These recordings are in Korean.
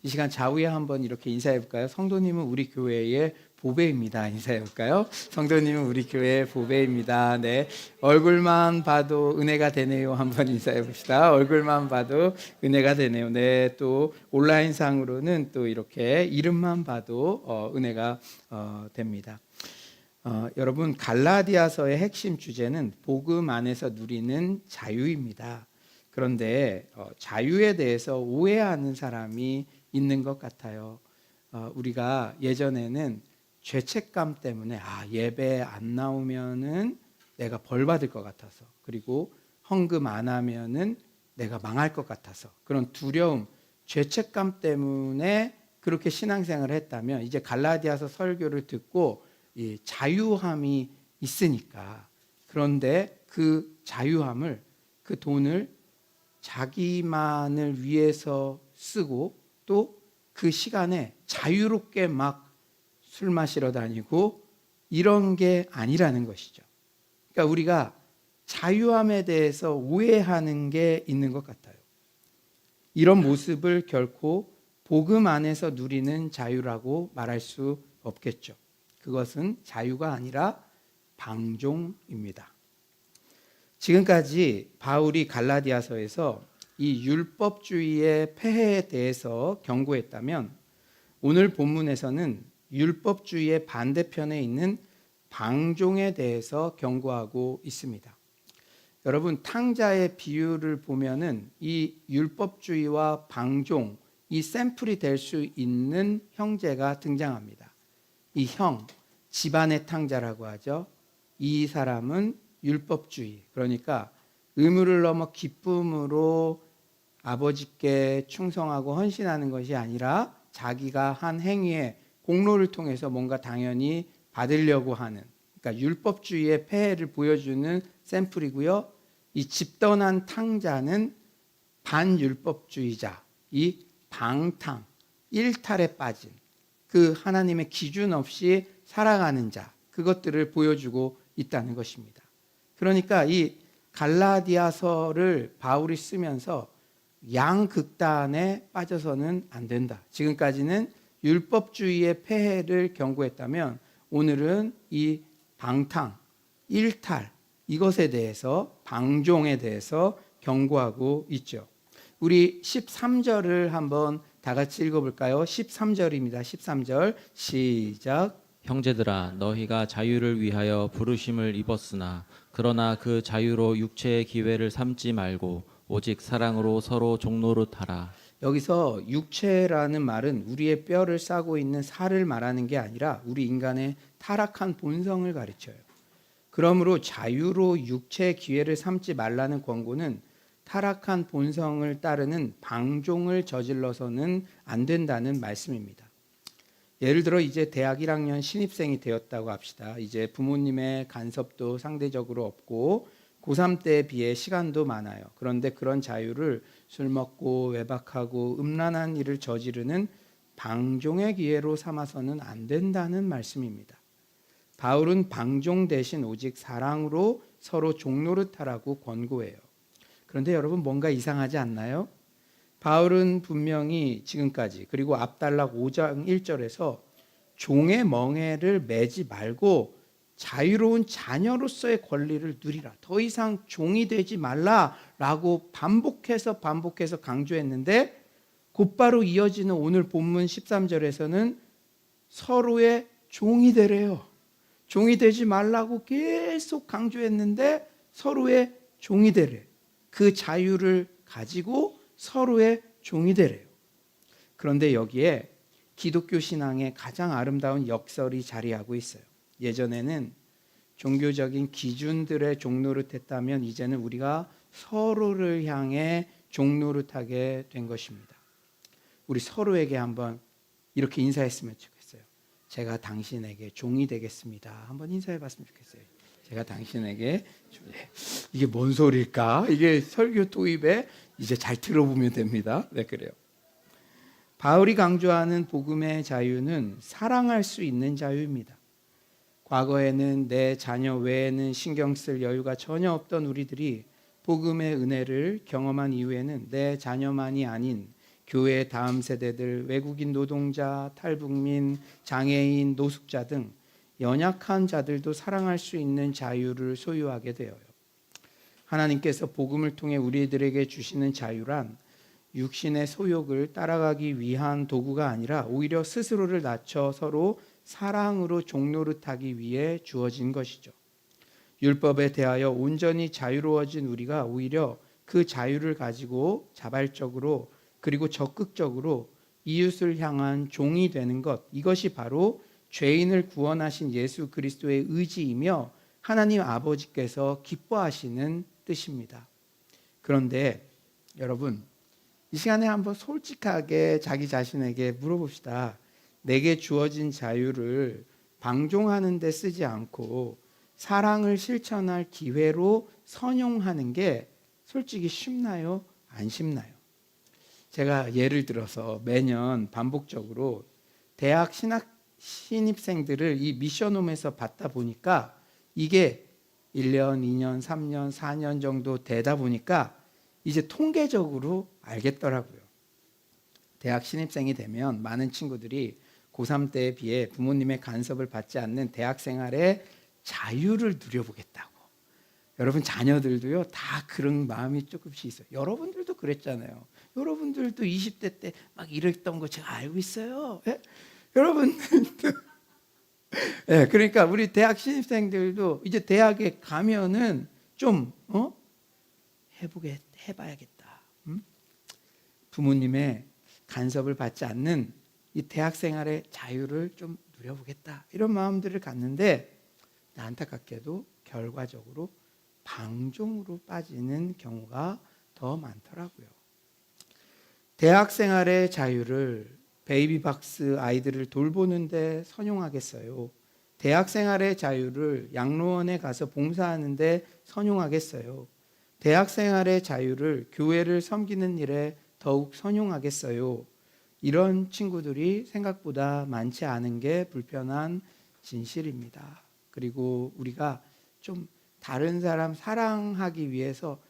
이 시간 좌우에 한번 이렇게 인사해 볼까요? 성도님은 우리 교회의 보배입니다. 인사해 볼까요? 성도님은 우리 교회의 보배입니다. 네, 얼굴만 봐도 은혜가 되네요. 한번 인사해 봅시다. 얼굴만 봐도 은혜가 되네요. 네, 또 온라인상으로는 또 이렇게 이름만 봐도 은혜가 됩니다. 여러분, 갈라디아서의 핵심 주제는 복음 안에서 누리는 자유입니다. 그런데 자유에 대해서 오해하는 사람이 있는 것 같아요. 우리가 예전에는 죄책감 때문에 예배 안 나오면은 내가 벌 받을 것 같아서, 그리고 헌금 안 하면은 내가 망할 것 같아서, 그런 두려움, 죄책감 때문에 그렇게 신앙생활을 했다면, 이제 갈라디아서 설교를 듣고 이 자유함이 있으니까, 그런데 그 자유함을, 그 돈을 자기만을 위해서 쓰고 또 그 시간에 자유롭게 막 술 마시러 다니고 이런 게 아니라는 것이죠. 그러니까 우리가 자유함에 대해서 오해하는 게 있는 것 같아요. 이런 모습을 결코 복음 안에서 누리는 자유라고 말할 수 없겠죠. 그것은 자유가 아니라 방종입니다. 지금까지 바울이 갈라디아서에서 이 율법주의의 폐해에 대해서 경고했다면, 오늘 본문에서는 율법주의의 반대편에 있는 방종에 대해서 경고하고 있습니다. 여러분, 탕자의 비유를 보면은 이 율법주의와 방종, 이 샘플이 될 수 있는 형제가 등장합니다. 이 형, 집안의 탕자라고 하죠. 이 사람은 율법주의, 그러니까 의무를 넘어 기쁨으로 아버지께 충성하고 헌신하는 것이 아니라 자기가 한 행위에 공로를 통해서 뭔가 당연히 받으려고 하는, 그러니까 율법주의의 폐해를 보여주는 샘플이고요. 이 집던한 탕자는 반율법주의자, 이 방탕, 일탈에 빠진, 그 하나님의 기준 없이 살아가는 자, 그것들을 보여주고 있다는 것입니다. 그러니까 이 갈라디아서를 바울이 쓰면서 양극단에 빠져서는 안 된다. 지금까지는 율법주의의 폐해를 경고했다면, 오늘은 이 방탕, 일탈, 이것에 대해서, 방종에 대해서 경고하고 있죠. 우리 13절을 한번 다 같이 읽어볼까요? 13절입니다. 13절 시작. 형제들아, 너희가 자유를 위하여 부르심을 입었으나 그러나 그 자유로 육체의 기회를 삼지 말고 오직 사랑으로 서로 종노릇하라. 여기서 육체라는 말은 우리의 뼈를 싸고 있는 살을 말하는 게 아니라 우리 인간의 타락한 본성을 가르쳐요. 그러므로 자유로 육체의 기회를 삼지 말라는 권고는 타락한 본성을 따르는 방종을 저질러서는 안 된다는 말씀입니다. 예를 들어 이제 대학 1학년 신입생이 되었다고 합시다. 이제 부모님의 간섭도 상대적으로 없고 고3 때에 비해 시간도 많아요. 그런데 그런 자유를 술 먹고 외박하고 음란한 일을 저지르는 방종의 기회로 삼아서는 안 된다는 말씀입니다. 바울은 방종 대신 오직 사랑으로 서로 종노릇하라고 권고해요. 그런데 여러분, 뭔가 이상하지 않나요? 바울은 분명히 지금까지, 그리고 앞달락 5장 1절에서 종의 멍에를 매지 말고 자유로운 자녀로서의 권리를 누리라, 더 이상 종이 되지 말라라고 반복해서 강조했는데, 곧바로 이어지는 오늘 본문 13절에서는 서로의 종이 되래요. 종이 되지 말라고 계속 강조했는데 서로의 종이 되래. 그 자유를 가지고 서로의 종이 되래요. 그런데 여기에 기독교 신앙의 가장 아름다운 역설이 자리하고 있어요. 예전에는 종교적인 기준들의 종노릇했다면, 이제는 우리가 서로를 향해 종노릇하게 된 것입니다. 우리 서로에게 한번 이렇게 인사했으면 좋겠어요. 제가 당신에게 종이 되겠습니다. 한번 인사해 봤으면 좋겠어요. 제가 당신에게. 이게 뭔 소리일까? 이게 설교 도입에 이제 잘 들어보면 됩니다. 네, 그래요. 바울이 강조하는 복음의 자유는 사랑할 수 있는 자유입니다. 과거에는 내 자녀 외에는 신경 쓸 여유가 전혀 없던 우리들이 복음의 은혜를 경험한 이후에는 내 자녀만이 아닌 교회의 다음 세대들, 외국인 노동자, 탈북민, 장애인, 노숙자 등 연약한 자들도 사랑할 수 있는 자유를 소유하게 되어요. 하나님께서 복음을 통해 우리들에게 주시는 자유란 육신의 소욕을 따라가기 위한 도구가 아니라 오히려 스스로를 낮춰 서로 사랑으로 종노릇하기 위해 주어진 것이죠. 율법에 대하여 온전히 자유로워진 우리가 오히려 그 자유를 가지고 자발적으로 그리고 적극적으로 이웃을 향한 종이 되는 것, 이것이 바로 죄인을 구원하신 예수 그리스도의 의지이며 하나님 아버지께서 기뻐하시는 뜻입니다. 그런데 여러분, 이 시간에 한번 솔직하게 자기 자신에게 물어봅시다. 내게 주어진 자유를 방종하는 데 쓰지 않고 사랑을 실천할 기회로 선용하는 게 솔직히 쉽나요? 안 쉽나요? 제가 예를 들어서 매년 반복적으로 대학 신입생들을 이 미션홈에서 받다 보니까 이게 1년, 2년, 3년, 4년 정도 되다 보니까 이제 통계적으로 알겠더라고요. 대학 신입생이 되면 많은 친구들이 고3 때에 비해 부모님의 간섭을 받지 않는 대학 생활의 자유를 누려보겠다고. 여러분 자녀들도요 다 그런 마음이 조금씩 있어요. 여러분들도 그랬잖아요. 여러분들도 20대 때 막 이랬던 거 제가 알고 있어요. 예? 여러분들도 그러니까 우리 대학 신입생들도 이제 대학에 가면은 좀 해봐야겠다. 부모님의 간섭을 받지 않는 이 대학 생활의 자유를 좀 누려보겠다. 이런 마음들을 갖는데 안타깝게도 결과적으로 방종으로 빠지는 경우가 더 많더라고요. 대학 생활의 자유를 베이비박스 아이들을 돌보는데 선용하겠어요? 대학 생활의 자유를 양로원에 가서 봉사하는데 선용하겠어요? 대학 생활의 자유를 교회를 섬기는 일에 더욱 선용하겠어요? 이런 친구들이 생각보다 많지 않은 게 불편한 진실입니다. 그리고 우리가 좀 다른 사람 사랑하기 위해서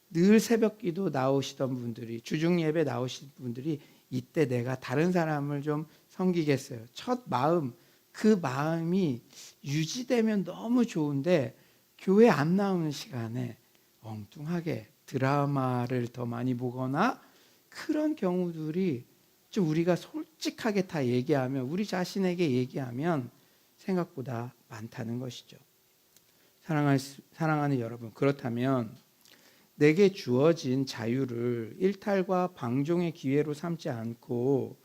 늘 새벽기도 나오시던 분들이, 주중 예배 나오신 분들이 이때 내가 다른 사람을 좀 섬기겠어요. 첫 마음, 그 마음이 유지되면 너무 좋은데 교회 안 나오는 시간에 엉뚱하게 드라마를 더 많이 보거나 그런 경우들이 좀 우리가 솔직하게 다 얘기하면, 우리 자신에게 얘기하면 생각보다 많다는 것이죠. 사랑하는 여러분, 그렇다면 내게 주어진 자유를 일탈과 방종의 기회로 삼지 않고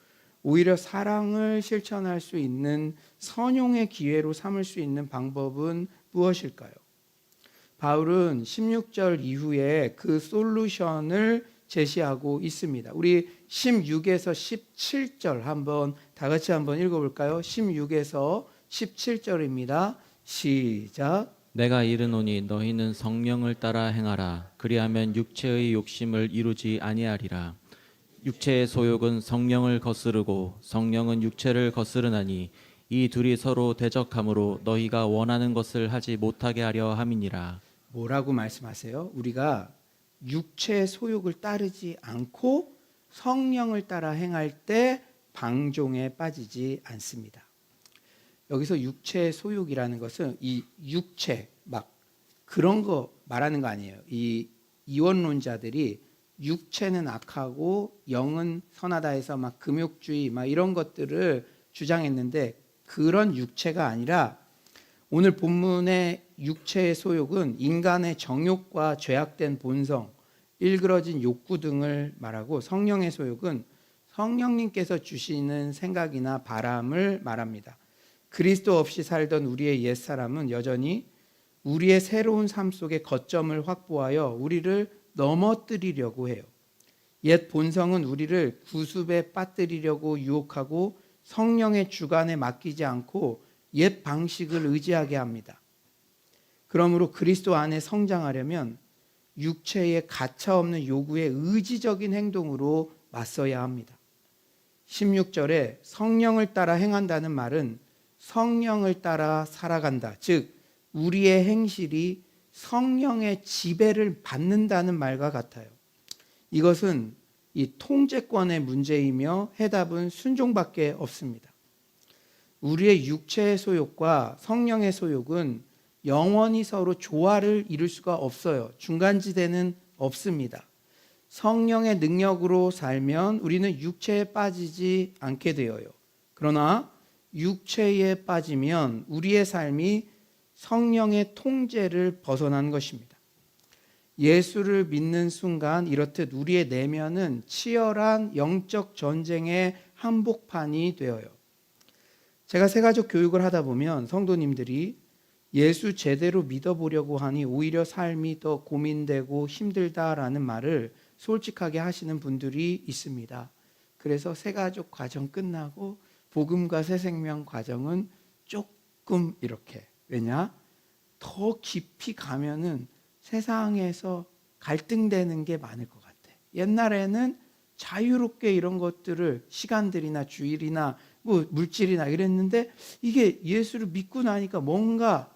오히려 사랑을 실천할 수 있는 선용의 기회로 삼을 수 있는 방법은 무엇일까요? 바울은 16절 이후에 그 솔루션을 제시하고 있습니다. 우리 16에서 17절 한번 다 같이 한번 읽어볼까요? 16에서 17절입니다. 시작. 내가 이르노니 너희는 성령을 따라 행하라. 그리하면 육체의 욕심을 이루지 아니하리라. 육체의 소욕은 성령을 거스르고 성령은 육체를 거스르나니 이 둘이 서로 대적하므로 너희가 원하는 것을 하지 못하게 하려 함이니라. 뭐라고 말씀하세요? 우리가 육체의 소욕을 따르지 않고 성령을 따라 행할 때 방종에 빠지지 않습니다. 여기서 육체의 소욕이라는 것은 이 육체 막 그런 거 말하는 거 아니에요. 이 이원론자들이 육체는 악하고 영은 선하다 해서 막 금욕주의 막 이런 것들을 주장했는데 그런 육체가 아니라 오늘 본문의 육체의 소욕은 인간의 정욕과 죄악된 본성, 일그러진 욕구 등을 말하고 성령의 소욕은 성령님께서 주시는 생각이나 바람을 말합니다. 그리스도 없이 살던 우리의 옛사람은 여전히 우리의 새로운 삶 속에 거점을 확보하여 우리를 넘어뜨리려고 해요. 옛 본성은 우리를 구습에 빠뜨리려고 유혹하고 성령의 주관에 맡기지 않고 옛 방식을 의지하게 합니다. 그러므로 그리스도 안에 성장하려면 육체의 가차없는 요구에 의지적인 행동으로 맞서야 합니다. 16절에 성령을 따라 행한다는 말은 성령을 따라 살아간다. 즉 우리의 행실이 성령의 지배를 받는다는 말과 같아요. 이것은 이 통제권의 문제이며 해답은 순종밖에 없습니다. 우리의 육체의 소욕과 성령의 소욕은 영원히 서로 조화를 이룰 수가 없어요. 중간지대는 없습니다. 성령의 능력으로 살면 우리는 육체에 빠지지 않게 되어요. 그러나 육체에 빠지면 우리의 삶이 성령의 통제를 벗어난 것입니다. 예수를 믿는 순간 이렇듯 우리의 내면은 치열한 영적 전쟁의 한복판이 되어요. 제가 새가족 교육을 하다 보면 성도님들이 예수 제대로 믿어보려고 하니 오히려 삶이 더 고민되고 힘들다라는 말을 솔직하게 하시는 분들이 있습니다. 그래서 새가족 과정 끝나고 복음과 새생명 과정은 조금 이렇게, 왜냐? 더 깊이 가면은 세상에서 갈등되는 게 많을 것 같아. 옛날에는 자유롭게 이런 것들을 시간들이나 주일이나 뭐 물질이나 이랬는데 이게 예수를 믿고 나니까 뭔가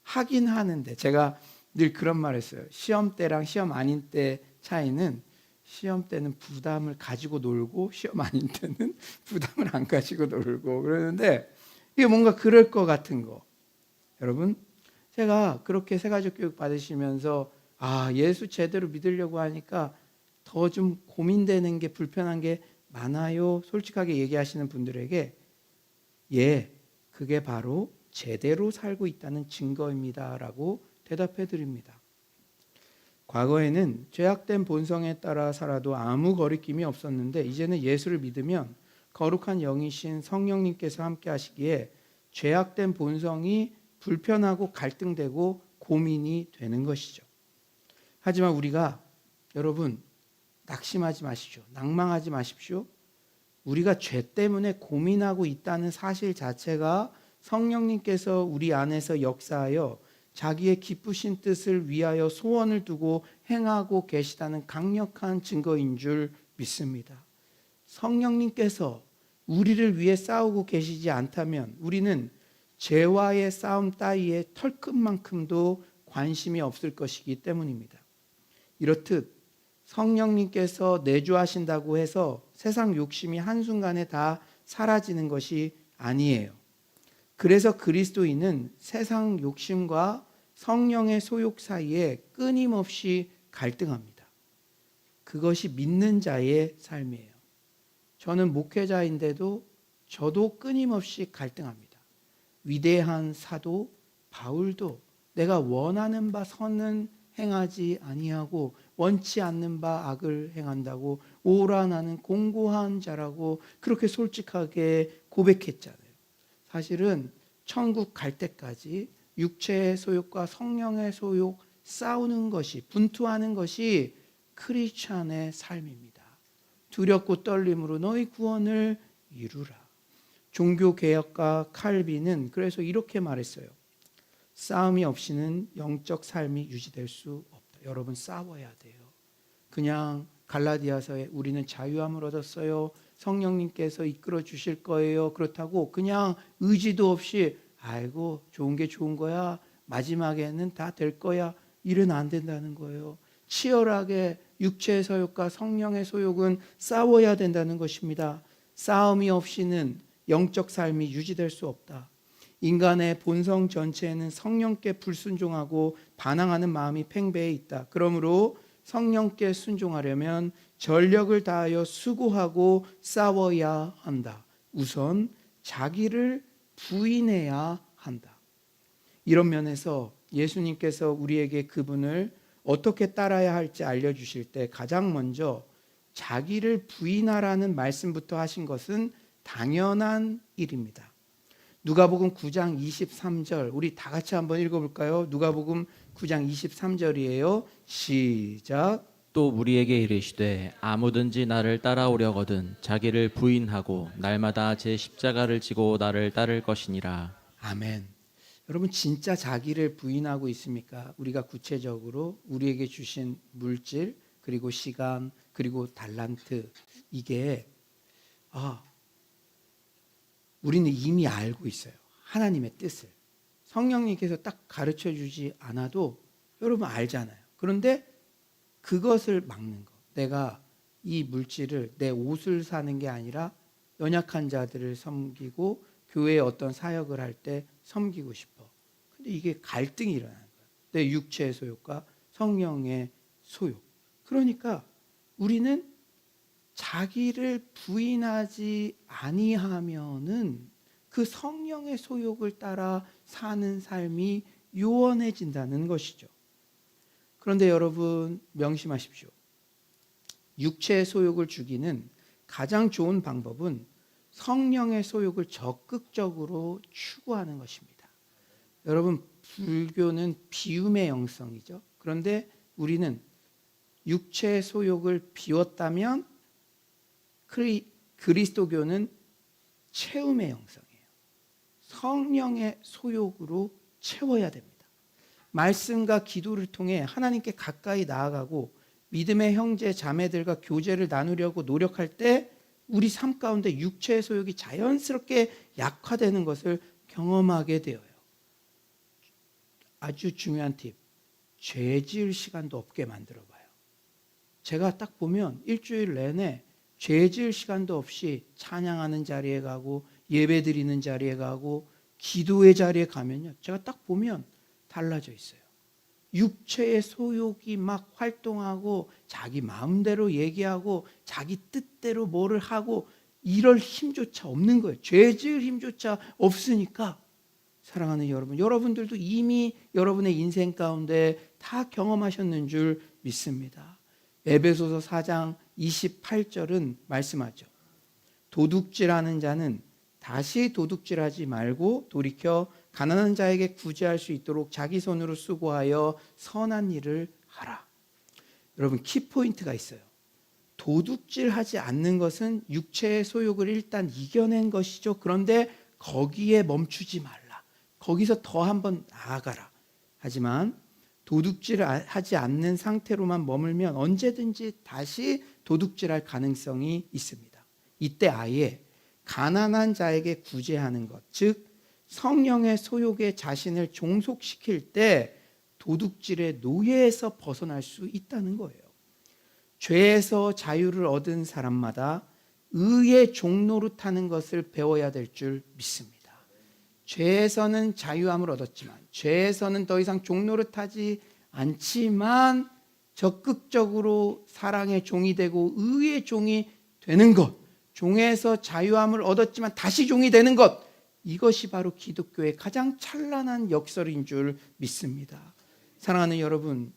하긴 하는데, 제가 늘 그런 말 했어요. 시험 때랑 시험 아닌 때 차이는 시험 때는 부담을 가지고 놀고 시험 아닌 때는 부담을 안 가지고 놀고 그러는데 이게 뭔가 그럴 것 같은 거. 여러분, 제가 그렇게 새가족 교육 받으시면서 예수 제대로 믿으려고 하니까 더 좀 고민되는 게, 불편한 게 많아요. 솔직하게 얘기하시는 분들에게 그게 바로 제대로 살고 있다는 증거입니다 라고 대답해 드립니다. 과거에는 죄악된 본성에 따라 살아도 아무 거리낌이 없었는데 이제는 예수를 믿으면 거룩한 영이신 성령님께서 함께 하시기에 죄악된 본성이 불편하고 갈등되고 고민이 되는 것이죠. 하지만 우리가, 여러분, 낙심하지 마십시오. 낭망하지 마십시오. 우리가 죄 때문에 고민하고 있다는 사실 자체가 성령님께서 우리 안에서 역사하여 자기의 기쁘신 뜻을 위하여 소원을 두고 행하고 계시다는 강력한 증거인 줄 믿습니다. 성령님께서 우리를 위해 싸우고 계시지 않다면 우리는 죄와의 싸움 따위에 털끝만큼도 관심이 없을 것이기 때문입니다. 이렇듯 성령님께서 내주하신다고 해서 세상 욕심이 한순간에 다 사라지는 것이 아니에요. 그래서 그리스도인은 세상 욕심과 성령의 소욕 사이에 끊임없이 갈등합니다. 그것이 믿는 자의 삶이에요. 저는 목회자인데도 저도 끊임없이 갈등합니다. 위대한 사도 바울도 내가 원하는 바 선은 행하지 아니하고 원치 않는 바 악을 행한다고 오라 나는 공고한 자라고 그렇게 솔직하게 고백했잖아요. 사실은 천국 갈 때까지 육체의 소욕과 성령의 소욕 싸우는 것이, 분투하는 것이 크리스찬의 삶입니다. 두렵고 떨림으로 너희 구원을 이루라. 종교개혁가 칼빈은 그래서 이렇게 말했어요. 싸움이 없이는 영적 삶이 유지될 수 없다. 여러분, 싸워야 돼요. 그냥 갈라디아서에 우리는 자유함을 얻었어요, 성령님께서 이끌어 주실 거예요, 그렇다고 그냥 의지도 없이 아이고 좋은 게 좋은 거야, 마지막에는 다 될 거야, 이래는 안 된다는 거예요. 치열하게 육체의 소욕과 성령의 소욕은 싸워야 된다는 것입니다. 싸움이 없이는 영적 삶이 유지될 수 없다. 인간의 본성 전체에는 성령께 불순종하고 반항하는 마음이 팽배해 있다. 그러므로 성령께 순종하려면 전력을 다하여 수고하고 싸워야 한다. 우선 자기를 부인해야 한다. 이런 면에서 예수님께서 우리에게 그분을 어떻게 따라야 할지 알려주실 때 가장 먼저 자기를 부인하라는 말씀부터 하신 것은 당연한 일입니다. 누가복음 9장 23절 우리 다 같이 한번 읽어볼까요? 누가복음 9장 23절이에요. 시작. 또 우리에게 이르시되 아무든지 나를 따라오려거든 자기를 부인하고 날마다 제 십자가를 지고 나를 따를 것이니라. 아멘. 여러분, 진짜 자기를 부인하고 있습니까? 우리가 구체적으로 우리에게 주신 물질, 그리고 시간, 그리고 달란트, 이게 우리는 이미 알고 있어요. 하나님의 뜻을. 성령님께서 딱 가르쳐 주지 않아도 여러분 알잖아요. 그런데 그것을 막는 거. 내가 이 물질을 내 옷을 사는 게 아니라 연약한 자들을 섬기고 교회에 어떤 사역을 할 때 섬기고 싶어. 근데 이게 갈등이 일어나는 거야. 내 육체의 소욕과 성령의 소욕. 그러니까 우리는 자기를 부인하지 아니하면은 그 성령의 소욕을 따라 사는 삶이 요원해진다는 것이죠. 그런데 여러분 명심하십시오. 육체의 소욕을 죽이는 가장 좋은 방법은 성령의 소욕을 적극적으로 추구하는 것입니다. 여러분 불교는 비움의 영성이죠. 그런데 우리는 육체의 소욕을 비웠다면 그리스도교는 채움의 영성이에요. 성령의 소욕으로 채워야 됩니다. 말씀과 기도를 통해 하나님께 가까이 나아가고 믿음의 형제 자매들과 교제를 나누려고 노력할 때 우리 삶 가운데 육체의 소욕이 자연스럽게 약화되는 것을 경험하게 되어요. 아주 중요한 팁, 죄 지을 시간도 없게 만들어 봐요. 제가 딱 보면 일주일 내내 죄 지을 시간도 없이 찬양하는 자리에 가고 예배 드리는 자리에 가고 기도의 자리에 가면요, 제가 딱 보면 달라져 있어요. 육체의 소욕이 막 활동하고 자기 마음대로 얘기하고 자기 뜻대로 뭐를 하고 이럴 힘조차 없는 거예요. 죄 지을 힘조차 없으니까. 사랑하는 여러분, 여러분들도 이미 여러분의 인생 가운데 다 경험하셨는 줄 믿습니다. 에베소서 4장 28절은 말씀하죠. 도둑질하는 자는 다시 도둑질하지 말고 돌이켜 가난한 자에게 구제할 수 있도록 자기 손으로 수고하여 선한 일을 하라. 여러분 키포인트가 있어요. 도둑질하지 않는 것은 육체의 소욕을 일단 이겨낸 것이죠. 그런데 거기에 멈추지 말라. 거기서 더 한번 나아가라. 하지만 도둑질하지 않는 상태로만 머물면 언제든지 다시 도둑질할 가능성이 있습니다. 이때 아예 가난한 자에게 구제하는 것, 즉 성령의 소욕에 자신을 종속시킬 때 도둑질의 노예에서 벗어날 수 있다는 거예요. 죄에서 자유를 얻은 사람마다 의의 종노릇하는 것을 배워야 될 줄 믿습니다. 죄에서는 자유함을 얻었지만, 죄에서는 더 이상 종노릇하지 않지만 적극적으로 사랑의 종이 되고 의의 종이 되는 것, 종에서 자유함을 얻었지만 다시 종이 되는 것, 이것이 바로 기독교의 가장 찬란한 역설인 줄 믿습니다. 사랑하는 여러분,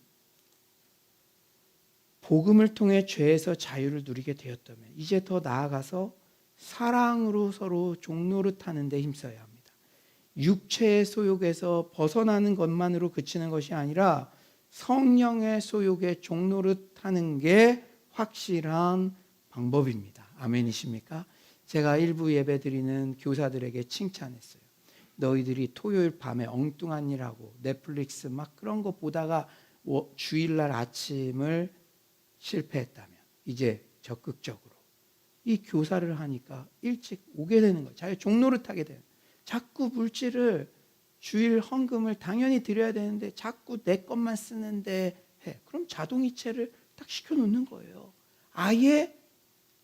복음을 통해 죄에서 자유를 누리게 되었다면 이제 더 나아가서 사랑으로 서로 종노릇하는 데 힘써야 합니다. 육체의 소욕에서 벗어나는 것만으로 그치는 것이 아니라 성령의 소욕에 종노릇하는 게 확실한 방법입니다. 아멘이십니까? 제가 일부 예배 드리는 교사들에게 칭찬했어요. 너희들이 토요일 밤에 엉뚱한 일하고 넷플릭스 막 그런 거 보다가 주일날 아침을 실패했다면 이제 적극적으로 이 교사를 하니까 일찍 오게 되는 거예요. 자기 종노릇하게 되는 거예요. 자꾸 물질을 주일 헌금을 당연히 드려야 되는데 자꾸 내 것만 쓰는데 해. 그럼 자동이체를 딱 시켜놓는 거예요. 아예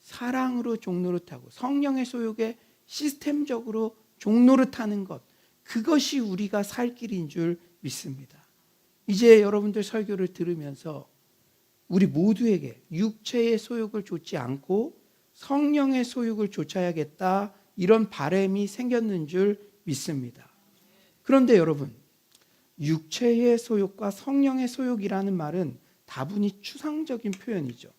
사랑으로 종노릇하고 성령의 소욕에 시스템적으로 종노릇하는 것, 그것이 우리가 살 길인 줄 믿습니다. 이제 여러분들 설교를 들으면서 우리 모두에게 육체의 소욕을 좇지 않고 성령의 소욕을 좇아야겠다, 이런 바람이 생겼는 줄 믿습니다. 그런데 여러분, 육체의 소욕과 성령의 소욕이라는 말은 다분히 추상적인 표현이죠.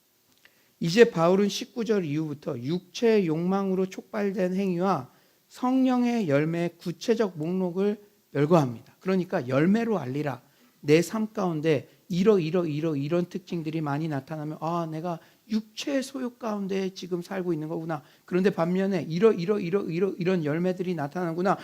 이제 바울은 19절 이후부터 육체의 욕망으로 촉발된 행위와 성령의 열매의 구체적 목록을 열거합니다. 그러니까 열매로 알리라. 내 삶 가운데 이런 특징들이 많이 나타나면 내가 육체의 소욕 가운데 지금 살고 있는 거구나. 그런데 반면에 이런 열매들이 나타나구나.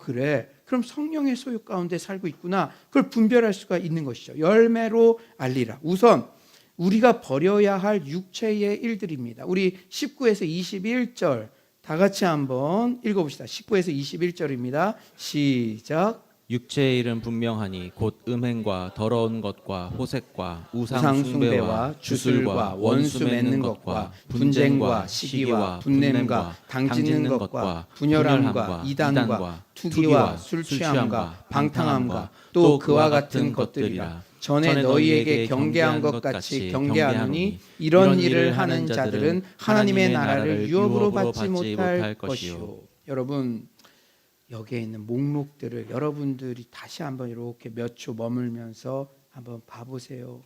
그래. 그럼 성령의 소욕 가운데 살고 있구나. 그걸 분별할 수가 있는 것이죠. 열매로 알리라. 우선 우리가 버려야 할 육체의 일들입니다. 우리 19에서 21절 다 같이 한번 읽어봅시다. 19에서 21절입니다. 시작. 육체의 일은 분명하니 곧 음행과 더러운 것과 호색과 우상 우상 숭배와 숭배와 주술과 원수 맺는 것과 분쟁과 시기와 분냄과 당짓는 것과 분열함과 이단과 투기와 술 취함과 방탕함과 또 그와 같은 것들이라. 전에 너희에게 경계한 것 같이 경계하노니 이런 일을 하는 자들은 하나님의 나라를 유업으로 받지 못할 것이요. 여러분, 여기에 있는 목록들을 여러분들이 다시 한번 이렇게 몇 초 머물면서 한번 봐보세요.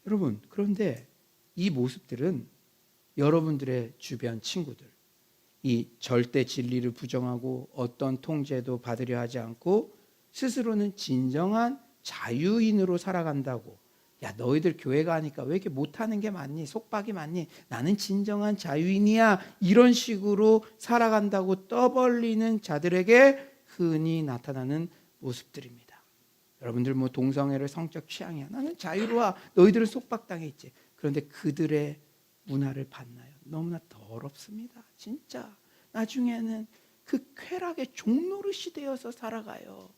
여러분, 그런데 이 모습들은 여러분들의 주변 친구들, 이 절대 진리를 부정하고 어떤 통제도 받으려 하지 않고 스스로는 진정한 자유인으로 살아간다고, 야 너희들 교회 가니까 왜 이렇게 못하는 게 많니? 속박이 많니? 나는 진정한 자유인이야. 이런 식으로 살아간다고 떠벌리는 자들에게 흔히 나타나는 모습들입니다. 여러분들 뭐 동성애를 성적 취향이야. 나는 자유로워. 너희들은 속박당해 있지. 그런데 그들의 문화를 봤나요? 너무나 더럽습니다. 진짜 나중에는 그 쾌락의 종노릇이 되어서 살아가요.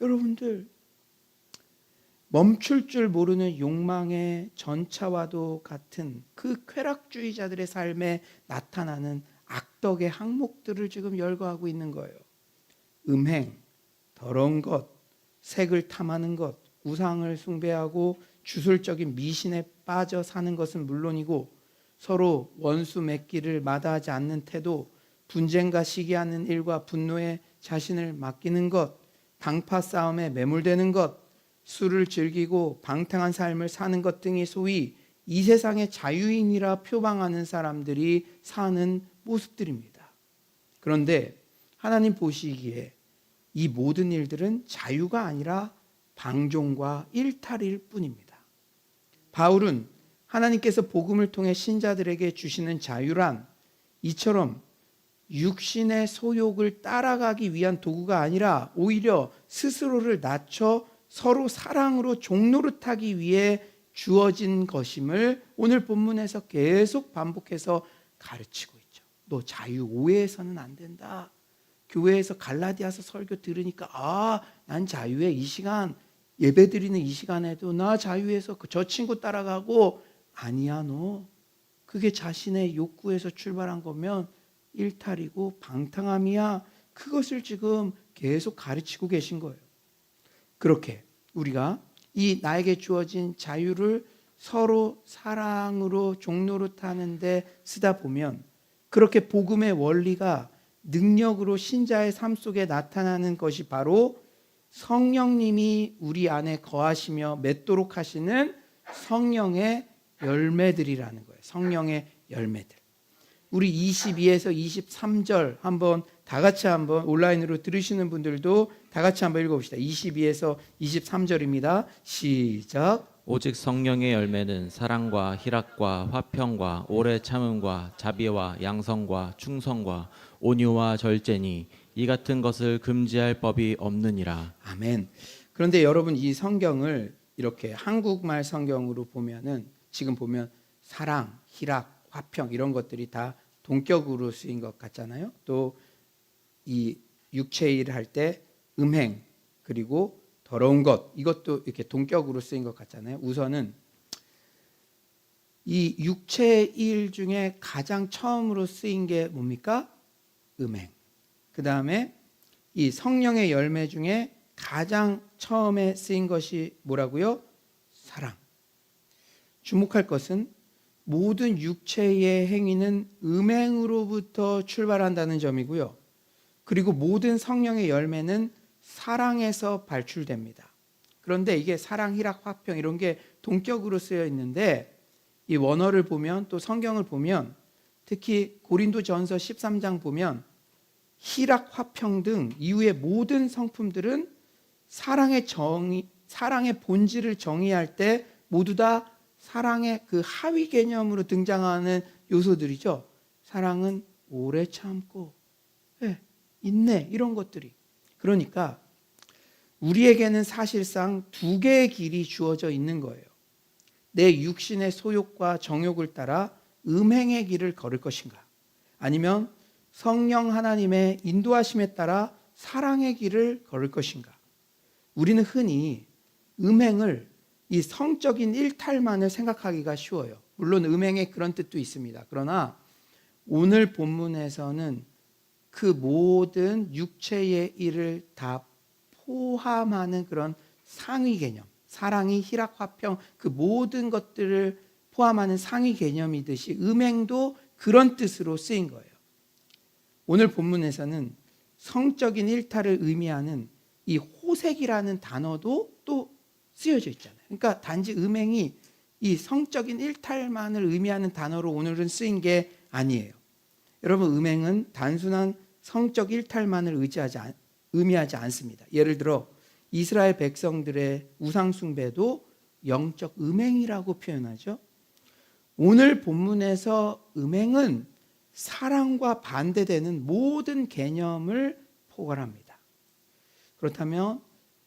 여러분들, 멈출 줄 모르는 욕망의 전차와도 같은 그 쾌락주의자들의 삶에 나타나는 악덕의 항목들을 지금 열거하고 있는 거예요. 음행, 더러운 것, 색을 탐하는 것, 우상을 숭배하고 주술적인 미신에 빠져 사는 것은 물론이고 서로 원수 맺기를 마다하지 않는 태도, 분쟁과 시기하는 일과 분노에 자신을 맡기는 것, 당파 싸움에 매몰되는 것, 술을 즐기고 방탕한 삶을 사는 것 등이 소위 이 세상의 자유인이라 표방하는 사람들이 사는 모습들입니다. 그런데 하나님 보시기에 이 모든 일들은 자유가 아니라 방종과 일탈일 뿐입니다. 바울은 하나님께서 복음을 통해 신자들에게 주시는 자유란 이처럼 육신의 소욕을 따라가기 위한 도구가 아니라 오히려 스스로를 낮춰 서로 사랑으로 종노릇하기 위해 주어진 것임을 오늘 본문에서 계속 반복해서 가르치고 있죠. 너 자유 오해해서는 안 된다. 교회에서 갈라디아서 설교 들으니까 난 자유에 이 시간 예배 드리는 이 시간에도 나 자유해서 저 친구 따라가고, 아니야. 너 그게 자신의 욕구에서 출발한 거면 일탈이고 방탕함이야. 그것을 지금 계속 가르치고 계신 거예요. 그렇게 우리가 이 나에게 주어진 자유를 서로 사랑으로 종노릇하는 데 쓰다 보면 그렇게 복음의 원리가 능력으로 신자의 삶 속에 나타나는 것이 바로 성령님이 우리 안에 거하시며 맺도록 하시는 성령의 열매들이라는 거예요. 성령의 열매들. 우리 22에서 23절 한번 다 같이 한번 온라인으로 들으시는 분들도 다 같이 한번 읽어봅시다. 22에서 23절입니다. 시작. 오직 성령의 열매는 사랑과 희락과 화평과 오래 참음과 자비와 양성과 충성과 온유와 절제니 이 같은 것을 금지할 법이 없느니라. 아멘. 그런데 여러분, 이 성경을 이렇게 한국말 성경으로 보면은 지금 보면 사랑, 희락, 화평 이런 것들이 다 동격으로 쓰인 것 같잖아요. 또 이 육체의 일을 할 때 음행 그리고 더러운 것, 이것도 이렇게 동격으로 쓰인 것 같잖아요. 우선은 이 육체의 일 중에 가장 처음으로 쓰인 게 뭡니까? 음행. 그 다음에 이 성령의 열매 중에 가장 처음에 쓰인 것이 뭐라고요? 사랑. 주목할 것은 모든 육체의 행위는 음행으로부터 출발한다는 점이고요. 그리고 모든 성령의 열매는 사랑에서 발출됩니다. 그런데 이게 사랑, 희락, 화평 이런 게 동격으로 쓰여 있는데 이 원어를 보면 또 성경을 보면 특히 고린도전서 13장 보면 희락, 화평 등 이후의 모든 성품들은 사랑의 본질을 정의할 때 모두 다 사랑의 그 하위 개념으로 등장하는 요소들이죠. 사랑은 오래 참고 인내 이런 것들이. 그러니까 우리에게는 사실상 두 개의 길이 주어져 있는 거예요. 내 육신의 소욕과 정욕을 따라 음행의 길을 걸을 것인가, 아니면 성령 하나님의 인도하심에 따라 사랑의 길을 걸을 것인가? 우리는 흔히 음행을 이 성적인 일탈만을 생각하기가 쉬워요. 물론 음행에 그런 뜻도 있습니다. 그러나 오늘 본문에서는 그 모든 육체의 일을 다 포함하는 그런 상위 개념, 사랑이 희락화평 그 모든 것들을 포함하는 상위 개념이듯이 음행도 그런 뜻으로 쓰인 거예요. 오늘 본문에서는 성적인 일탈을 의미하는 이 호색이라는 단어도 또 쓰여져 있잖아요. 그러니까 단지 음행이 이 성적인 일탈만을 의미하는 단어로 오늘은 쓰인 게 아니에요. 여러분, 음행은 단순한 성적 일탈만을 의미하지 않습니다. 예를 들어 이스라엘 백성들의 우상 숭배도 영적 음행이라고 표현하죠. 오늘 본문에서 음행은 사랑과 반대되는 모든 개념을 포괄합니다. 그렇다면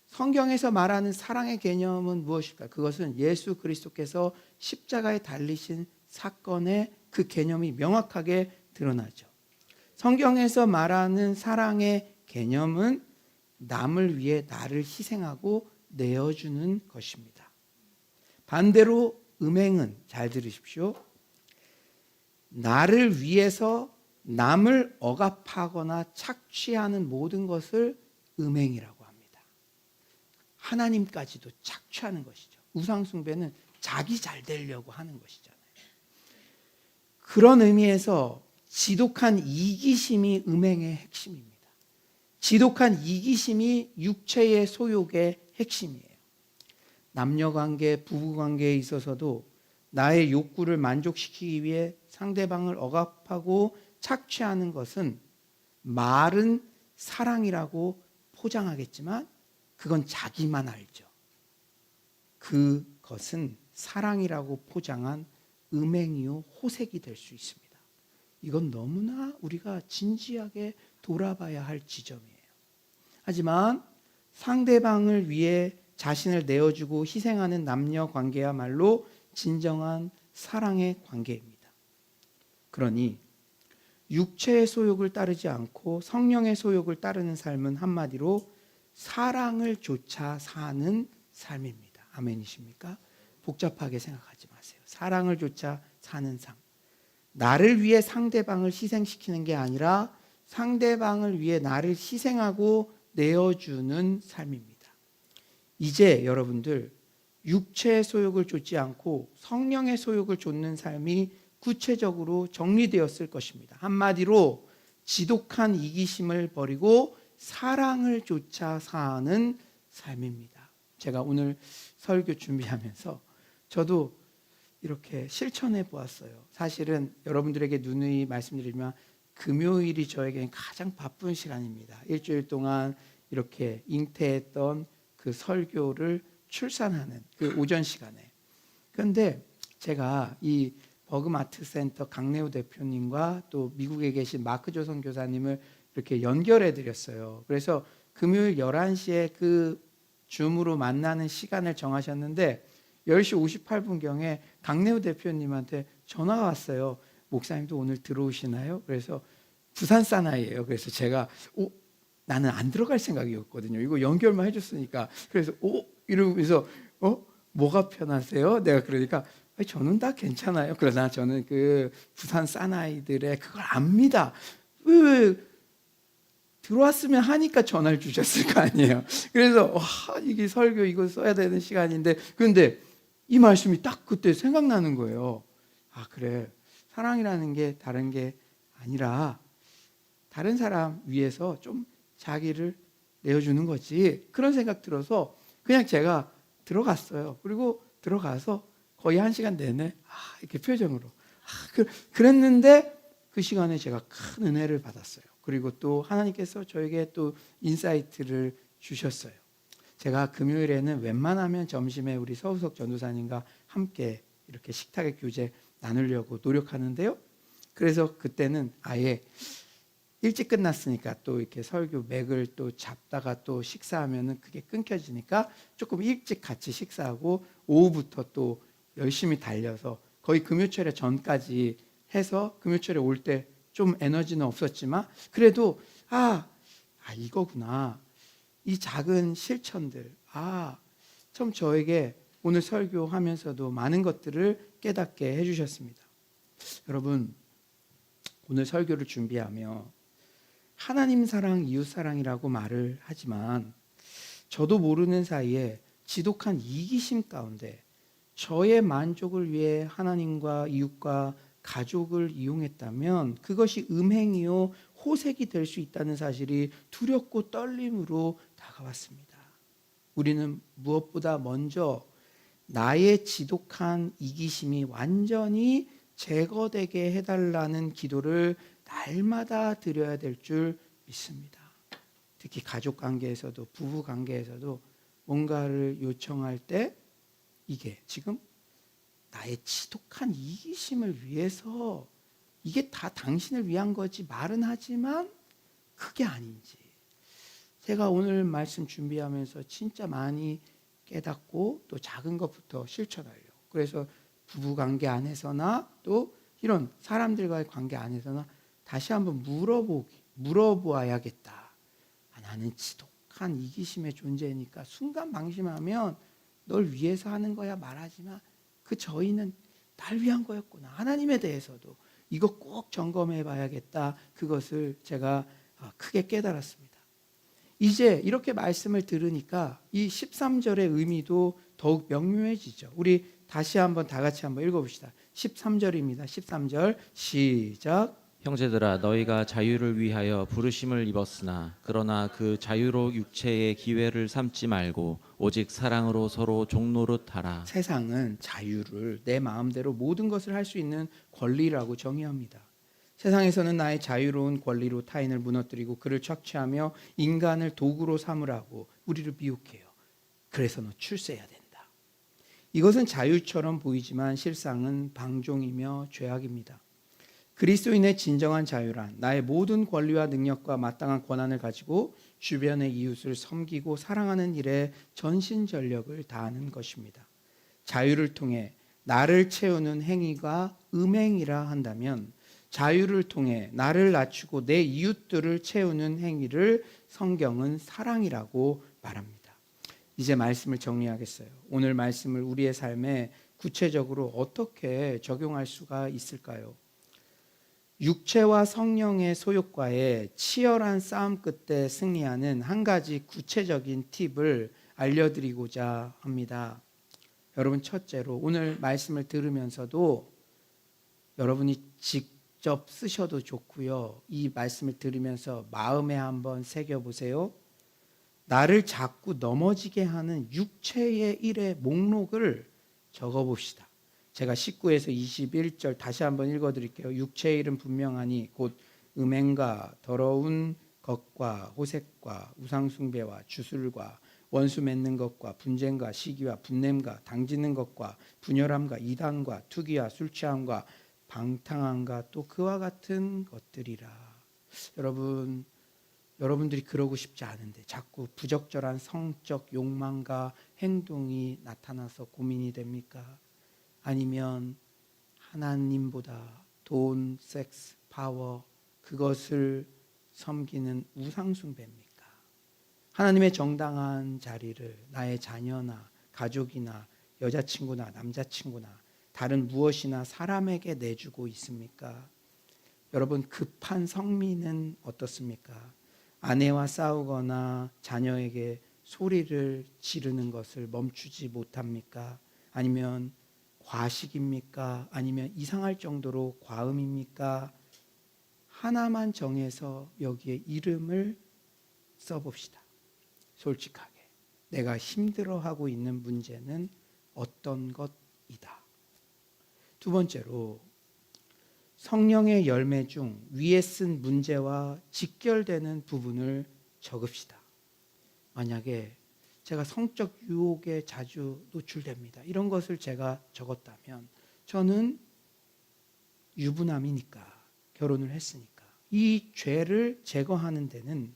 성경에서 말하는 사랑의 개념은 무엇일까? 그것은 예수 그리스도께서 십자가에 달리신 사건의 그 개념이 명확하게 드러나죠. 성경에서 말하는 사랑의 개념은 남을 위해 나를 희생하고 내어주는 것입니다. 반대로 음행은, 잘 들으십시오, 나를 위해서 남을 억압하거나 착취하는 모든 것을 음행이라고 합니다. 하나님까지도 착취하는 것이죠. 우상숭배는 자기 잘 되려고 하는 것이잖아요. 그런 의미에서 지독한 이기심이 음행의 핵심입니다. 지독한 이기심이 육체의 소욕의 핵심이에요. 남녀관계, 부부관계에 있어서도 나의 욕구를 만족시키기 위해 상대방을 억압하고 착취하는 것은 말은 사랑이라고 포장하겠지만 그건 자기만 알죠. 그것은 사랑이라고 포장한 음행이요 호색이 될 수 있습니다. 이건 너무나 우리가 진지하게 돌아봐야 할 지점이에요. 하지만 상대방을 위해 자신을 내어주고 희생하는 남녀 관계야말로 진정한 사랑의 관계입니다. 그러니 육체의 소욕을 따르지 않고 성령의 소욕을 따르는 삶은 한마디로 사랑을 좇아 사는 삶입니다. 아멘이십니까? 복잡하게 생각하지 마세요. 사랑을 좇아 사는 삶. 나를 위해 상대방을 희생시키는 게 아니라 상대방을 위해 나를 희생하고 내어주는 삶입니다. 이제 여러분들 육체의 소욕을 좇지 않고 성령의 소욕을 좇는 삶이 구체적으로 정리되었을 것입니다. 한마디로 지독한 이기심을 버리고 사랑을 좇아 사는 삶입니다. 제가 오늘 설교 준비하면서 저도 이렇게 실천해 보았어요. 사실은 여러분들에게 누누이 말씀드리지만 금요일이 저에게는 가장 바쁜 시간입니다. 일주일 동안 이렇게 잉태했던 그 설교를 출산하는 그 오전 시간에. 그런데 제가 이 버그마트센터 강래우 대표님과 또 미국에 계신 마크조 선교사님을 이렇게 연결해 드렸어요. 그래서 금요일 11시에 그 줌으로 만나는 시간을 정하셨는데 10시 58분경에 강래우 대표님한테 전화가 왔어요. 목사님도 오늘 들어오시나요? 그래서 부산 사나이예요. 그래서 제가 나는 안 들어갈 생각이었거든요. 이거 연결만 해줬으니까. 그래서 이러면서 뭐가 편하세요? 내가 그러니까 저는 다 괜찮아요. 그러나 저는 그 부산 사나이들의 그걸 압니다. 왜 들어왔으면 하니까 전화를 주셨을 거 아니에요. 그래서 이게 설교 이거 써야 되는 시간인데 근데 이 말씀이 딱 그때 생각나는 거예요. 그래. 사랑이라는 게 다른 게 아니라 다른 사람 위해서 좀 자기를 내어주는 거지. 그런 생각 들어서 그냥 제가 들어갔어요. 그리고 들어가서 거의 1시간 내내 이렇게 표정으로 그랬는데 그 시간에 제가 큰 은혜를 받았어요. 그리고 또 하나님께서 저에게 또 인사이트를 주셨어요. 제가 금요일에는 웬만하면 점심에 우리 서우석 전도사님과 함께 이렇게 식탁의 교제 나누려고 노력하는데요. 그래서 그때는 아예 일찍 끝났으니까 또 이렇게 설교 맥을 또 잡다가 또 식사하면은 그게 끊겨지니까 조금 일찍 같이 식사하고 오후부터 또 열심히 달려서 거의 금요철에 전까지 해서 금요철에 올 때 좀 에너지는 없었지만 그래도 이거구나. 이 작은 실천들, 참 저에게 오늘 설교하면서도 많은 것들을 깨닫게 해주셨습니다. 여러분, 오늘 설교를 준비하며 하나님 사랑, 이웃 사랑이라고 말을 하지만 저도 모르는 사이에 지독한 이기심 가운데 저의 만족을 위해 하나님과 이웃과 가족을 이용했다면 그것이 음행이요 호색이 될 수 있다는 사실이 두렵고 떨림으로 다가왔습니다. 우리는 무엇보다 먼저 나의 지독한 이기심이 완전히 제거되게 해달라는 기도를 날마다 드려야 될 줄 믿습니다. 특히 가족 관계에서도 부부 관계에서도 뭔가를 요청할 때 이게 지금 나의 지독한 이기심을 위해서 이게 다 당신을 위한 거지 말은 하지만 그게 아닌지 제가 오늘 말씀 준비하면서 진짜 많이 깨닫고 또 작은 것부터 실천하려고. 그래서 부부 관계 안에서나 또 이런 사람들과의 관계 안에서나 다시 한번 물어보아야겠다. 나는 지독한 이기심의 존재니까 순간 방심하면 널 위해서 하는 거야 말하지만 그 저희는 날 위한 거였구나. 하나님에 대해서도 이거 꼭 점검해 봐야겠다. 그것을 제가 크게 깨달았습니다. 이제 이렇게 말씀을 들으니까 이 13절의 의미도 더욱 명료해지죠. 우리 다시 한번 다 같이 한번 읽어봅시다. 13절입니다. 13절 시작. 형제들아 너희가 자유를 위하여 부르심을 입었으나 그러나 그 자유로 육체의 기회를 삼지 말고 오직 사랑으로 서로 종노릇 하라. 세상은 자유를 내 마음대로 모든 것을 할 수 있는 권리라고 정의합니다. 세상에서는 나의 자유로운 권리로 타인을 무너뜨리고 그를 착취하며 인간을 도구로 삼으라고 우리를 미혹해요. 그래서 너 출세해야 된다. 이것은 자유처럼 보이지만 실상은 방종이며 죄악입니다. 그리스도인의 진정한 자유란 나의 모든 권리와 능력과 마땅한 권한을 가지고 주변의 이웃을 섬기고 사랑하는 일에 전신전력을 다하는 것입니다. 자유를 통해 나를 채우는 행위가 음행이라 한다면 자유를 통해 나를 낮추고 내 이웃들을 채우는 행위를 성경은 사랑이라고 말합니다. 이제 말씀을 정리하겠어요. 오늘 말씀을 우리의 삶에 구체적으로 어떻게 적용할 수가 있을까요? 육체와 성령의 소욕과의 치열한 싸움 끝에 승리하는 한 가지 구체적인 팁을 알려드리고자 합니다. 여러분, 첫째로 오늘 말씀을 들으면서도 여러분이 직접 쓰셔도 좋고요. 이 말씀을 들으면서 마음에 한번 새겨보세요. 나를 자꾸 넘어지게 하는 육체의 일의 목록을 적어봅시다. 제가 19에서 21절 다시 한번 읽어드릴게요. 육체의 일은 분명하니 곧 음행과 더러운 것과 호색과 우상숭배와 주술과 원수 맺는 것과 분쟁과 시기와 분냄과 당지는 것과 분열함과 이단과 투기와 술취함과 방탕함과 또 그와 같은 것들이라. 여러분들이 그러고 싶지 않은데 자꾸 부적절한 성적 욕망과 행동이 나타나서 고민이 됩니까? 아니면 하나님보다 돈, 섹스, 파워 그것을 섬기는 우상숭배입니까? 하나님의 정당한 자리를 나의 자녀나 가족이나 여자친구나 남자친구나 다른 무엇이나 사람에게 내주고 있습니까? 여러분, 급한 성미는 어떻습니까? 아내와 싸우거나 자녀에게 소리를 지르는 것을 멈추지 못합니까? 아니면 과식입니까? 아니면 이상할 정도로 과음입니까? 하나만 정해서 여기에 이름을 써봅시다. 솔직하게 내가 힘들어하고 있는 문제는 어떤 것이다. 두 번째로 성령의 열매 중 위에 쓴 문제와 직결되는 부분을 적읍시다. 만약에 제가 성적 유혹에 자주 노출됩니다. 이런 것을 제가 적었다면 저는 유부남이니까 결혼을 했으니까 이 죄를 제거하는 데는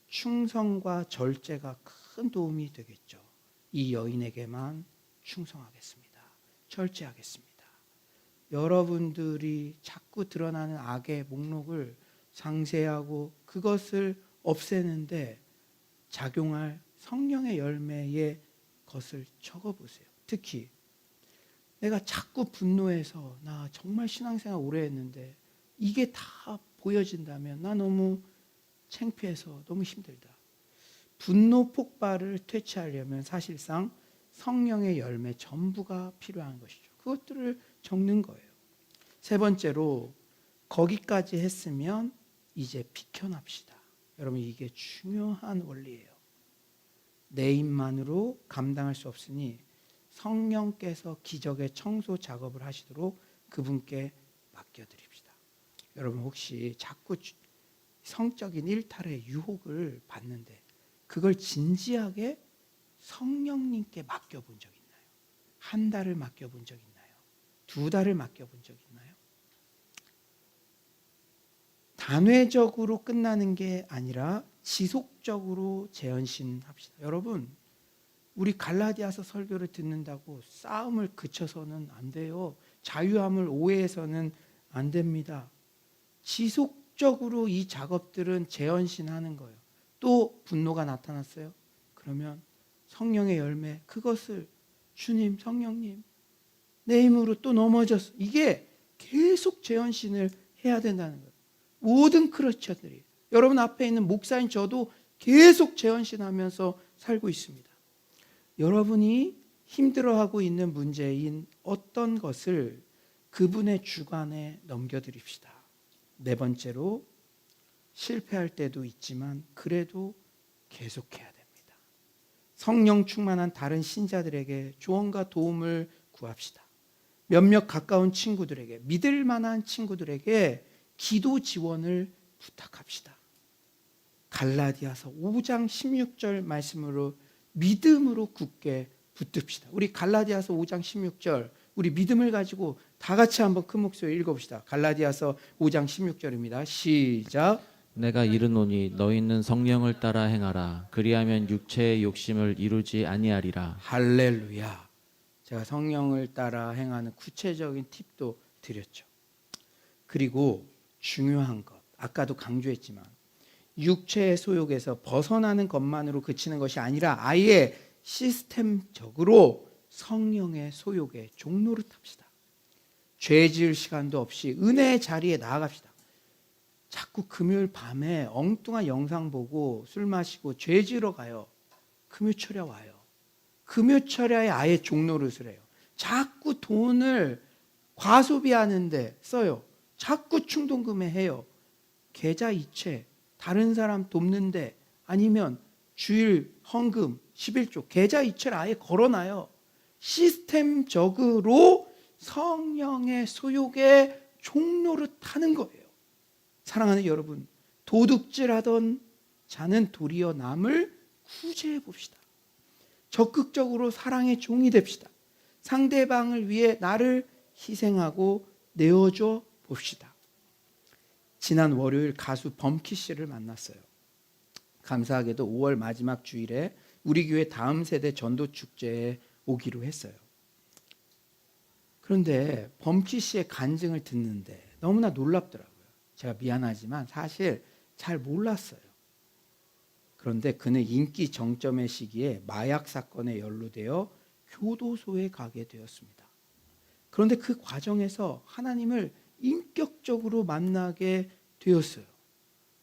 충성과 절제가 큰 도움이 되겠죠. 이 여인에게만 충성하겠습니다. 절제하겠습니다. 여러분들이 자꾸 드러나는 악의 목록을 상세하고 그것을 없애는데 작용할 성령의 열매의 것을 적어보세요. 특히 내가 자꾸 분노해서 나 정말 신앙생활 오래 했는데 이게 다 보여진다면 나 너무 창피해서 너무 힘들다. 분노 폭발을 퇴치하려면 사실상 성령의 열매 전부가 필요한 것이죠. 그것들을 적는 거예요. 세 번째로 거기까지 했으면 이제 비켜납시다. 여러분 이게 중요한 원리예요. 내 힘만으로 감당할 수 없으니 성령께서 기적의 청소 작업을 하시도록 그분께 맡겨드립시다. 여러분 혹시 자꾸 성적인 일탈의 유혹을 받는데 그걸 진지하게 성령님께 맡겨본 적 있나요? 한 달을 맡겨본 적 있나요? 두 달을 맡겨본 적 있나요? 단회적으로 끝나는 게 아니라 지속적으로 재헌신합시다. 여러분 우리 갈라디아서 설교를 듣는다고 싸움을 그쳐서는 안 돼요. 자유함을 오해해서는 안 됩니다. 지속적으로 이 작업들은 재헌신하는 거예요. 또 분노가 나타났어요. 그러면 성령의 열매 그것을 주님 성령님 내 힘으로 또 넘어졌어. 이게 계속 재헌신을 해야 된다는 거예요. 모든 크리스천들이 여러분 앞에 있는 목사인 저도 계속 재헌신하면서 살고 있습니다. 여러분이 힘들어하고 있는 문제인 어떤 것을 그분의 주관에 넘겨드립시다. 네 번째로 실패할 때도 있지만 그래도 계속해야 됩니다. 성령 충만한 다른 신자들에게 조언과 도움을 구합시다. 몇몇 가까운 친구들에게 믿을 만한 친구들에게 기도 지원을 부탁합시다. 갈라디아서 5장 16절 말씀으로 믿음으로 굳게 붙듭시다. 우리 갈라디아서 5장 16절 우리 믿음을 가지고 다 같이 한번 큰 목소리로 읽어봅시다. 갈라디아서 5장 16절입니다. 시작. 내가 이르노니 너희는 성령을 따라 행하라. 그리하면 육체의 욕심을 이루지 아니하리라. 할렐루야. 제가 성령을 따라 행하는 구체적인 팁도 드렸죠. 그리고 중요한 것, 아까도 강조했지만 육체의 소욕에서 벗어나는 것만으로 그치는 것이 아니라 아예 시스템적으로 성령의 소욕의 종로를 탑시다. 죄 지을 시간도 없이 은혜의 자리에 나아갑시다. 자꾸 금요일 밤에 엉뚱한 영상 보고 술 마시고 죄 지으러 가요. 금요철야 와요. 금요철야에 아예 종노릇을 해요. 자꾸 돈을 과소비하는데 써요. 자꾸 충동구매해요. 계좌 이체, 다른 사람 돕는데 아니면 주일 헌금 11조 계좌 이체를 아예 걸어놔요. 시스템적으로 성령의 소욕의 종로를 타는 거예요. 사랑하는 여러분, 도둑질하던 자는 도리어 남을 구제해 봅시다. 적극적으로 사랑의 종이 됩시다. 상대방을 위해 나를 희생하고 내어줘 봅시다. 지난 월요일 가수 범키 씨를 만났어요. 감사하게도 5월 마지막 주일에 우리 교회 다음 세대 전도 축제에 오기로 했어요. 그런데 범키 씨의 간증을 듣는데 너무나 놀랍더라고요. 제가 미안하지만 사실 잘 몰랐어요. 그런데 그는 인기 정점의 시기에 마약 사건에 연루되어 교도소에 가게 되었습니다. 그런데 그 과정에서 하나님을 인격적으로 만나게 되었어요.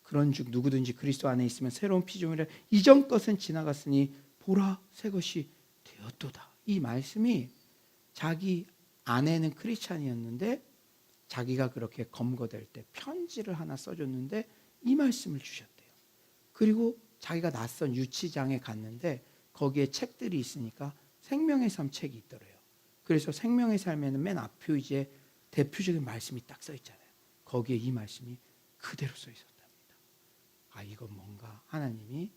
그런즉 누구든지 그리스도 안에 있으면 새로운 피조물이라 이전 것은 지나갔으니 보라 새 것이 되었도다. 이 말씀이 자기 아내는 크리스찬이었는데 자기가 그렇게 검거될 때 편지를 하나 써줬는데 이 말씀을 주셨대요. 그리고 자기가 낯선 유치장에 갔는데 거기에 책들이 있으니까 생명의 삶 책이 있더래요. 그래서 생명의 삶에는 맨 앞 표지에 대표적인 말씀이 딱 써 있잖아요. 거기에 이 말씀이 그대로 써 있었답니다. 아, 이건 뭔가 하나님이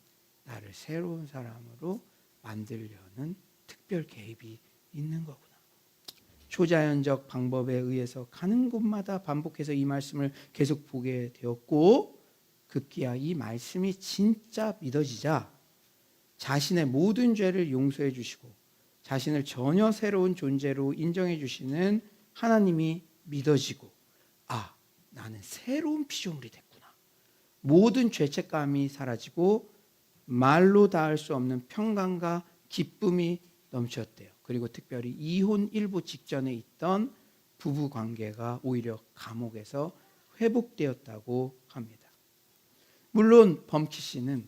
나를 새로운 사람으로 만들려는 특별 개입이 있는 거구나. 초자연적 방법에 의해서 가는 곳마다 반복해서 이 말씀을 계속 보게 되었고 급기야 이 말씀이 진짜 믿어지자 자신의 모든 죄를 용서해 주시고 자신을 전혀 새로운 존재로 인정해 주시는 하나님이 믿어지고 아, 나는 새로운 피조물이 됐구나. 모든 죄책감이 사라지고 말로 닿을 수 없는 평강과 기쁨이 넘쳤대요. 그리고 특별히 이혼 일부 직전에 있던 부부 관계가 오히려 감옥에서 회복되었다고 합니다. 물론 범키 씨는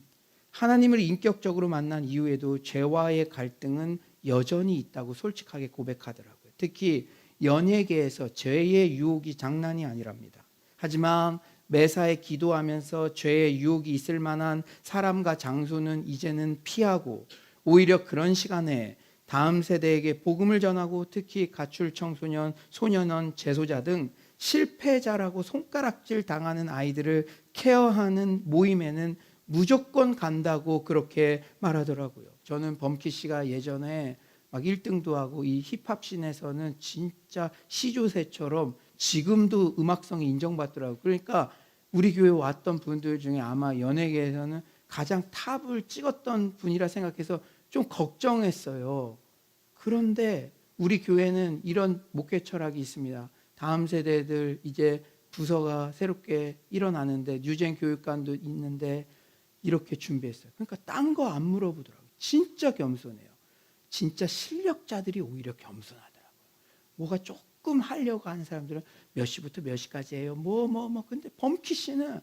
하나님을 인격적으로 만난 이후에도 죄와의 갈등은 여전히 있다고 솔직하게 고백하더라고요. 특히 연예계에서 죄의 유혹이 장난이 아니랍니다. 하지만 매사에 기도하면서 죄의 유혹이 있을 만한 사람과 장소는 이제는 피하고 오히려 그런 시간에 다음 세대에게 복음을 전하고 특히 가출 청소년, 소년원, 재소자 등 실패자라고 손가락질 당하는 아이들을 케어하는 모임에는 무조건 간다고 그렇게 말하더라고요. 저는 범키 씨가 예전에 막 1등도 하고 이 힙합 씬에서는 진짜 시조새처럼 지금도 음악성이 인정받더라고요. 그러니까 우리 교회 왔던 분들 중에 아마 연예계에서는 가장 탑을 찍었던 분이라 생각해서 좀 걱정했어요. 그런데 우리 교회는 이런 목회 철학이 있습니다. 다음 세대들 이제 부서가 새롭게 일어나는데 뉴젠 교육관도 있는데 이렇게 준비했어요. 그러니까 딴 거 안 물어보더라고요. 진짜 겸손해요. 진짜 실력자들이 오히려 겸손하더라고요. 뭐가 조금 하려고 하는 사람들은 몇 시부터 몇 시까지 해요. 근데 범키 씨는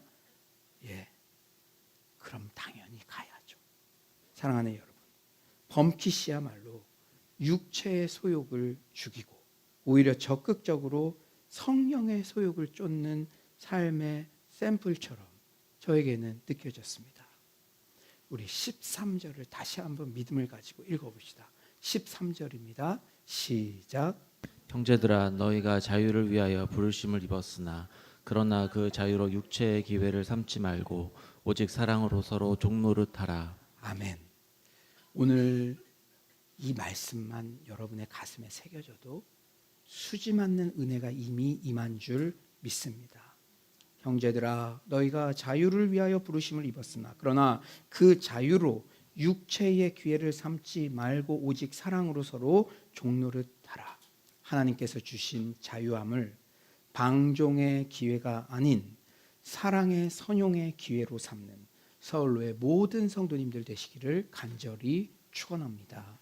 그럼 당연히 가야죠. 사랑하는 여러분, 범키 씨야말로 육체의 소욕을 죽이고 오히려 적극적으로 성령의 소욕을 쫓는 삶의 샘플처럼 저에게는 느껴졌습니다. 우리 13절을 다시 한번 믿음을 가지고 읽어봅시다. 13절입니다. 시작. 형제들아 너희가 자유를 위하여 부르심을 입었으나 그러나 그 자유로 육체의 기회를 삼지 말고 오직 사랑으로 서로 종노릇하라. 아멘. 오늘 이 말씀만 여러분의 가슴에 새겨져도 수지 맞는 은혜가 이미 임한 줄 믿습니다. 형제들아 너희가 자유를 위하여 부르심을 입었으나 그러나 그 자유로 육체의 기회를 삼지 말고 오직 사랑으로 서로 종노릇하라. 하나님께서 주신 자유함을 방종의 기회가 아닌 사랑의 선용의 기회로 삼는 서울로의 모든 성도님들 되시기를 간절히 축원합니다.